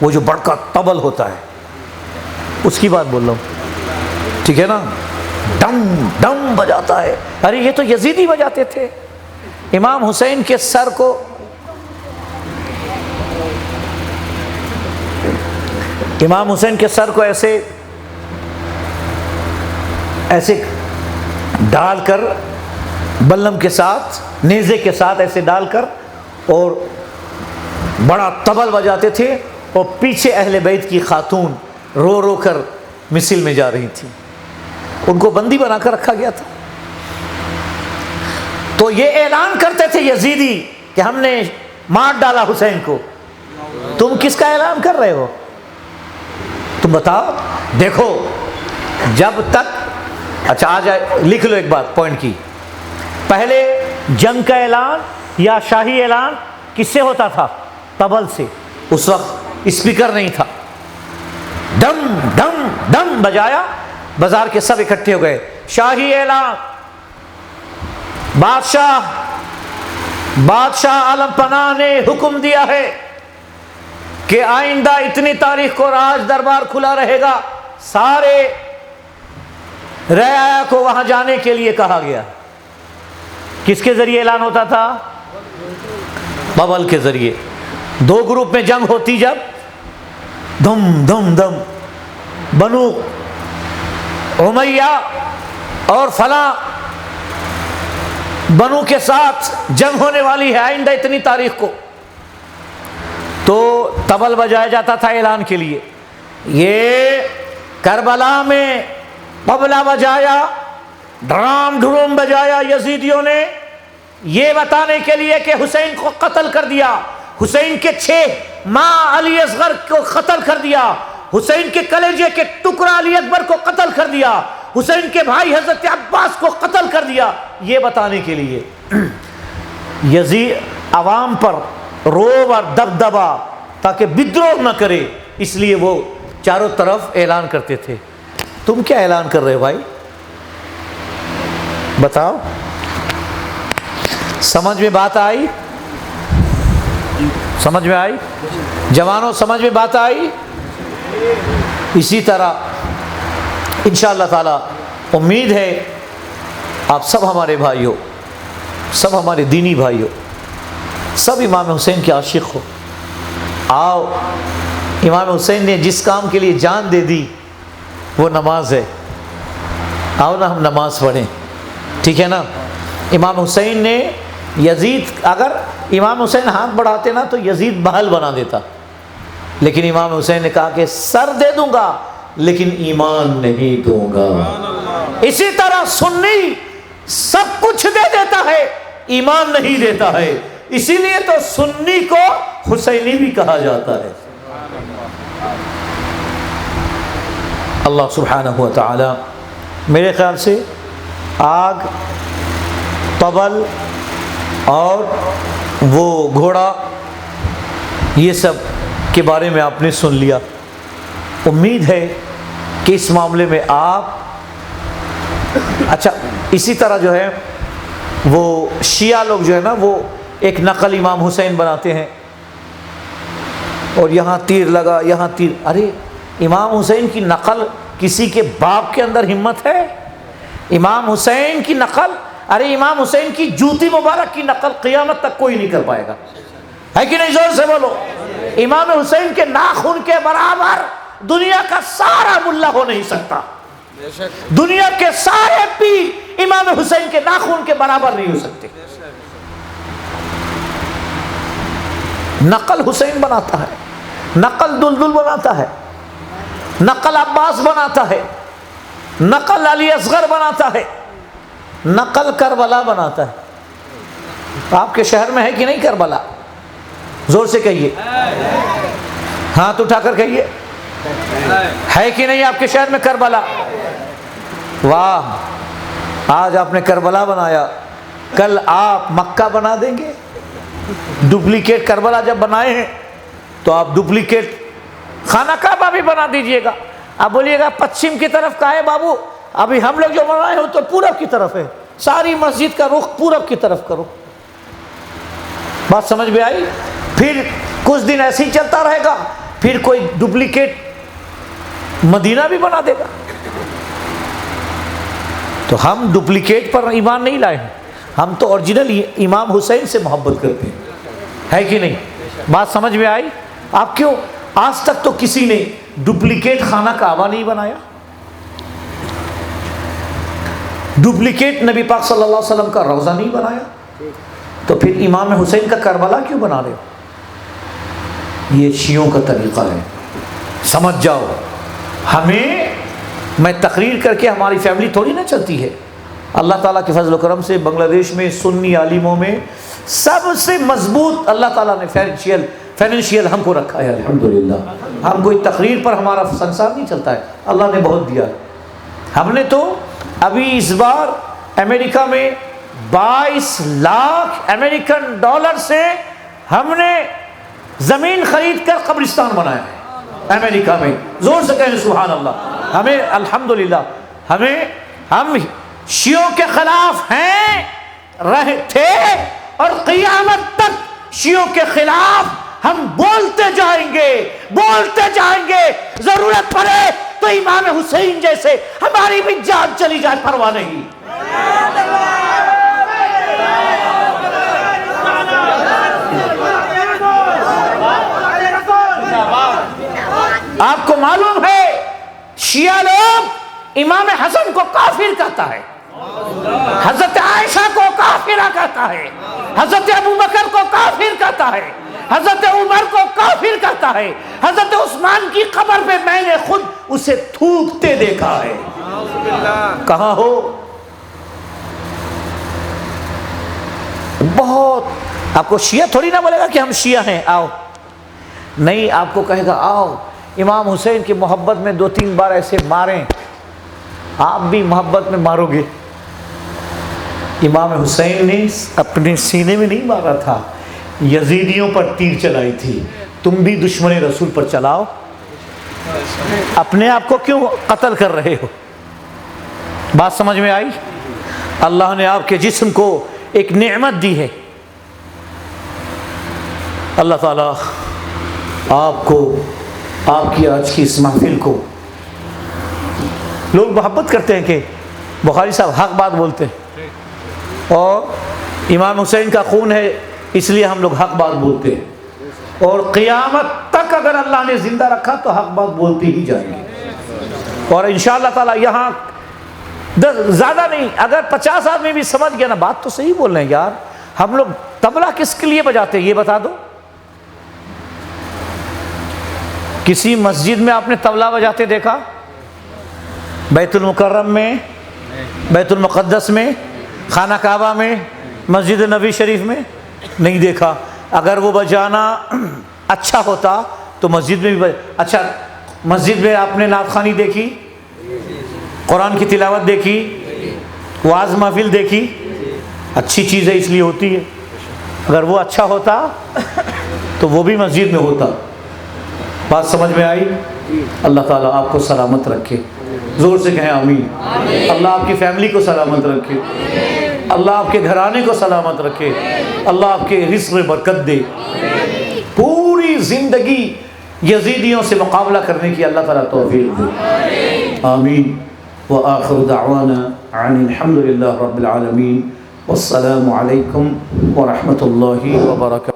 وہ جو بڑکا طبل ہوتا ہے اس کی بات بول رہا ہوں، ٹھیک ہے نا، ڈم ڈم بجاتا ہے. ارے یہ تو یزیدی بجاتے تھے. امام حسین کے سر کو ایسے ڈال کر بلم کے ساتھ، نیزے کے ساتھ ایسے ڈال کر اور بڑا طبل بجاتے تھے، اور پیچھے اہل بیت کی خاتون رو رو کر مثل میں جا رہی تھی. ان کو بندی بنا کر رکھا گیا تھا. تو یہ اعلان کرتے تھے یزیدی کہ ہم نے مار ڈالا حسین کو. تم کس کا اعلان کر رہے ہو؟ تم بتاؤ. دیکھو جب تک، اچھا آ جائے لکھ لو ایک بات پوائنٹ کی. پہلے جنگ کا اعلان یا شاہی اعلان کس سے ہوتا تھا؟ طبل سے. اس وقت اسپیکر نہیں تھا. ڈم ڈم ڈم بجایا، بازار کے سب اکٹھے ہو گئے. شاہی اعلان، بادشاہ عالم پناہ نے حکم دیا ہے کہ آئندہ اتنی تاریخ کو راج دربار کھلا رہے گا. سارے رعایا کو وہاں جانے کے لیے کہا گیا. کس کے ذریعے اعلان ہوتا تھا؟ ببل کے ذریعے. دو گروپ میں جنگ ہوتی جب، دم دم دم، بنو امیہ اور فلاں بنو کے ساتھ جنگ ہونے والی ہے آئندہ اتنی تاریخ کو، تو طبل بجایا جاتا تھا اعلان کے لیے. یہ کربلا میں طبلہ بجایا، ڈرام ڈھروم بجایا یزیدیوں نے، یہ بتانے کے لیے کہ حسین کو قتل کر دیا، حسین کے 6 ماں علی اصغر کو قتل کر دیا، حسین کے کلیجے کے ٹکڑا علی اکبر کو قتل کر دیا، حسین کے بھائی حضرت عباس کو قتل کر دیا. یہ بتانے کے لیے یزید عوام پر روب اور دبدبا تاکہ بدروہ نہ کرے، اس لیے وہ چاروں طرف اعلان کرتے تھے. تم کیا اعلان کر رہے ہو بھائی؟ بتاؤ. سمجھ میں بات آئی؟ سمجھ میں آئی جوانوں؟ سمجھ میں بات آئی؟ اسی طرح انشاءاللہ تعالی امید ہے آپ سب ہمارے بھائی ہو، سب ہمارے دینی بھائی ہو، سب امام حسین کے عاشق ہو. آؤ، امام حسین نے جس کام کے لیے جان دے دی وہ نماز ہے. آؤ نا ہم نماز پڑھیں، ٹھیک ہے نا. امام حسین نے یزید، اگر امام حسین ہاتھ بڑھاتے نا تو یزید بحال بنا دیتا، لیکن امام حسین نے کہا کہ سر دے دوں گا لیکن ایمان نہیں دوں گا. اسی طرح سنی سب کچھ دے دیتا ہے، ایمان نہیں دیتا ہے، اسی لیے تو سنی کو حسینی بھی کہا جاتا ہے. اللہ سبحانہ و تعالی میرے خیال سے آگ، طبل اور وہ گھوڑا، یہ سب کے بارے میں آپ نے سن لیا. امید ہے کہ اس معاملے میں آپ، اچھا اسی طرح جو ہے وہ شیعہ لوگ جو ہے نا وہ ایک نقل امام حسین بناتے ہیں، اور یہاں تیر لگا، یہاں تیر. ارے امام حسین کی نقل کسی کے باپ کے اندر ہمت ہے؟ امام حسین کی نقل، ارے امام حسین کی جوتی مبارک کی نقل قیامت تک کوئی نہیں کر پائے گا، ہے کہ نہیں؟ زور سے بولو. امام حسین کے ناخن کے برابر دنیا کا سارا ملا ہو نہیں سکتا، دنیا کے سارے پیر امام حسین کے ناخن کے برابر نہیں ہو سکتے. نقل حسین بناتا ہے، نقل دلدل بناتا ہے، نقل عباس بناتا ہے، نقل علی اصغر بناتا ہے، نقل کربلا بناتا ہے. آپ کے شہر میں ہے کہ نہیں کربلا؟ زور سے کہیے، ہاتھ اٹھا کر کہیے، ہے کہ نہیں آپ کے شہر میں کربلا؟ واہ، آج آپ نے کربلا بنایا، کل آپ مکہ بنا دیں گے. ڈپلیکیٹ کربلا جب بنائے ہیں تو آپ ڈپلیکیٹ خانہ کعبہ بھی بنا دیجئے گا. آپ بولیے گا پچھم کی طرف کا ہے بابو، ابھی ہم لوگ جو بنائے ہو تو پورب کی طرف ہے، ساری مسجد کا رخ پورب کی طرف کرو. بات سمجھ میں آئی؟ پھر کچھ دن ایسے ہی چلتا رہے گا، پھر کوئی ڈپلیکیٹ مدینہ بھی بنا دے گا. تو ہم ڈپلیکیٹ پر ایمان نہیں لائے ہیں, ہم تو اوریجنل امام حسین سے محبت کرتے ہیں, ہے کہ نہیں؟ بات سمجھ میں آئی آپ؟ کیوں آج تک تو کسی نے ڈپلیکیٹ خانہ کعبہ نہیں بنایا, ڈپلیکیٹ نبی پاک صلی اللہ علیہ وسلم کا روضہ نہیں بنایا, تو پھر امام حسین کا کربلا کیوں بنا رہے ہو؟ یہ شیعوں کا طریقہ ہے, سمجھ جاؤ. ہمیں میں تقریر کر کے ہماری فیملی تھوڑی نہ چلتی ہے. اللہ تعالیٰ کے فضل و کرم سے بنگلہ دیش میں سنی عالموں میں سب سے مضبوط اللہ تعالیٰ نے فائنینشیل ہم کو رکھا ہے الحمدللہ. ہم کوئی تقریر پر ہمارا سنسار نہیں چلتا ہے, اللہ نے بہت دیا. ہم نے تو ابھی اس بار امریکہ میں 22 لاکھ امریکن ڈالر سے ہم نے زمین خرید کر قبرستان بنایا ہے امریکہ میں. زور سے کہیں سبحان اللہ. ہمیں الحمدللہ ہم شیعوں کے خلاف ہیں, رہے تھے, اور قیامت تک شیعوں کے خلاف ہم بولتے جائیں گے. ضرورت پڑے تو امام حسین جیسے ہماری بھی جان چلی جائے پرواہ نہیں. آپ کو معلوم ہے شیعہ لوگ امام حسن کو کافر کہتا ہے, حضرت عائشہ کو کافرہ کہتا ہے, حضرت ابو بکر کو کافر کہتا ہے, حضرت عمر کو کافر کہتا ہے. حضرت عثمان کی قبر پہ میں نے خود اسے تھوکتے دیکھا ہے. کہاں ہو؟ بہت آپ کو شیعہ تھوڑی نہ بولے گا کہ ہم شیعہ ہیں آؤ, نہیں, آپ کو کہے گا آؤ امام حسین کی محبت میں 2-3 بار ایسے ماریں, آپ بھی محبت میں مارو گے. امام حسین نے اپنے سینے میں نہیں مارا تھا, یزیدیوں پر تیر چلائی تھی. تم بھی دشمن رسول پر چلاؤ, اپنے آپ کو کیوں قتل کر رہے ہو؟ بات سمجھ میں آئی؟ اللہ نے آپ کے جسم کو ایک نعمت دی ہے. اللہ تعالیٰ آپ کو, آپ کی آج کی اس محفل کو, لوگ محبت کرتے ہیں کہ بخاری صاحب حق بات بولتے ہیں, اور امام حسین کا خون ہے اس لیے ہم لوگ حق بات بولتے ہیں, اور قیامت تک اگر اللہ نے زندہ رکھا تو حق بات بولتے ہی جائیں گے. اور انشاءاللہ تعالی یہاں زیادہ نہیں, اگر 50 آدمی بھی سمجھ گیا نا, بات تو صحیح بول رہے ہیں یار, ہم لوگ طبلہ کس کے لیے بجاتے ہیں یہ بتا دو. کسی مسجد میں آپ نے طبلہ بجاتے دیکھا؟ بیت المکرم میں, بیت المقدس میں, خانہ کعبہ میں, مسجد نبی شریف میں نہیں دیکھا. اگر وہ بجانا اچھا ہوتا تو مسجد میں بھی اچھا, مسجد میں آپ نے نعت خوانی دیکھی, قرآن کی تلاوت دیکھی, واعظ محفل دیکھی, اچھی چیز ہے اس لیے ہوتی ہے. اگر وہ اچھا ہوتا تو وہ بھی مسجد میں ہوتا. بات سمجھ میں آئی؟ اللہ تعالیٰ آپ کو سلامت رکھے, زور سے کہیں آمین. اللہ آپ کی فیملی کو سلامت رکھے, اللہ آپ کے گھرانے کو سلامت رکھے, اللہ آپ کے رزق میں برکت دے, پوری زندگی یزیدیوں سے مقابلہ کرنے کی اللہ تعالیٰ توفیق دے. آمین. وآخر دعوانا عن الحمد للہ رب العالمین, والسلام علیکم ورحمۃ اللہ وبرکاتہ.